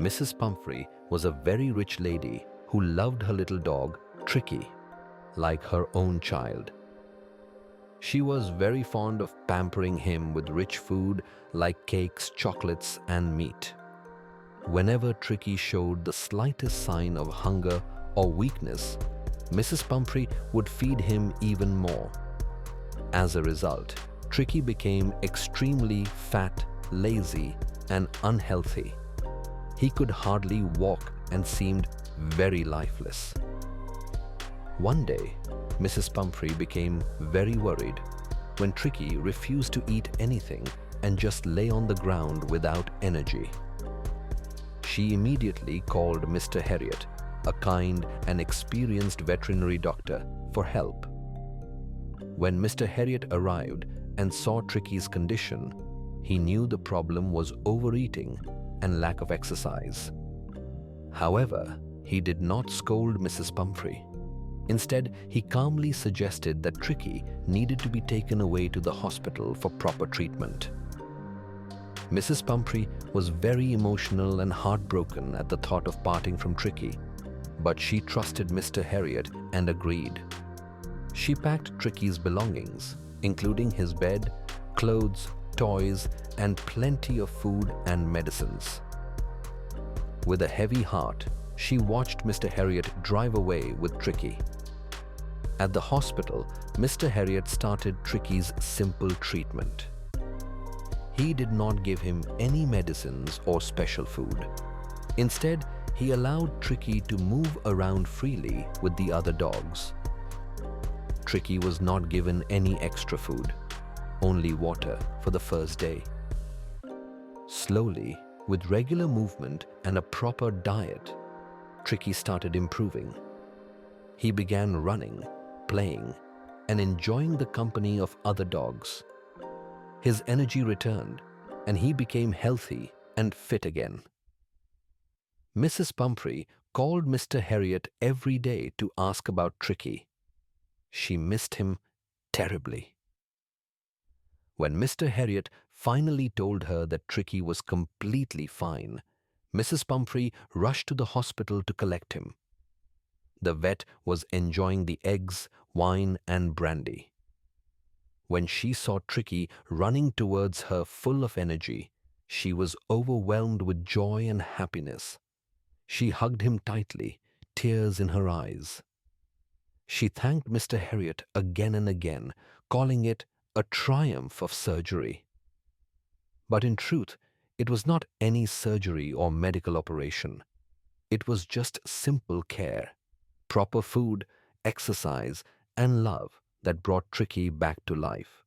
Mrs. Pumphrey was a very rich lady who loved her little dog, Tricky, like her own child. She was very fond of pampering him with rich food like cakes, chocolates, and meat. Whenever Tricky showed the slightest sign of hunger or weakness, Mrs. Pumphrey would feed him even more. As a result, Tricky became extremely fat, lazy, and unhealthy. He could hardly walk and seemed very lifeless. One day, Mrs. Pumphrey became very worried when Tricky refused to eat anything and just lay on the ground without energy. She immediately called Mr. Harriet, a kind and experienced veterinary doctor, for help. When Mr. Harriet arrived and saw Tricky's condition, he knew the problem was overeating and lack of exercise. However, he did not scold Mrs. Pumphrey. Instead, he calmly suggested that Tricky needed to be taken away to the hospital for proper treatment. Mrs. Pumphrey was very emotional and heartbroken at the thought of parting from Tricky, but she trusted Mr. Harriet and agreed. She packed Tricky's belongings, including his bed, clothes, toys, and plenty of food and medicines. With a heavy heart, she watched Mr. Harriet drive away with Tricky. At the hospital, Mr. Harriet started Tricky's simple treatment. He did not give him any medicines or special food. Instead, he allowed Tricky to move around freely with the other dogs. Tricky was not given any extra food, only water for the first day. Slowly, with regular movement and a proper diet, Tricky started improving. He began running, playing, and enjoying the company of other dogs. His energy returned, and he became healthy and fit again. Mrs. Pumphrey called Mr. Harriet every day to ask about Tricky. She missed him terribly. When Mr. Harriet finally told her that Tricky was completely fine, Mrs. Pumphrey rushed to the hospital to collect him. The vet was enjoying the eggs, wine, and brandy. When she saw Tricky running towards her full of energy, she was overwhelmed with joy and happiness. She hugged him tightly, tears in her eyes. She thanked Mr. Harriet again and again, calling it a triumph of surgery. But in truth, it was not any surgery or medical operation. It was just simple care, proper food, exercise, and love that brought Tricky back to life.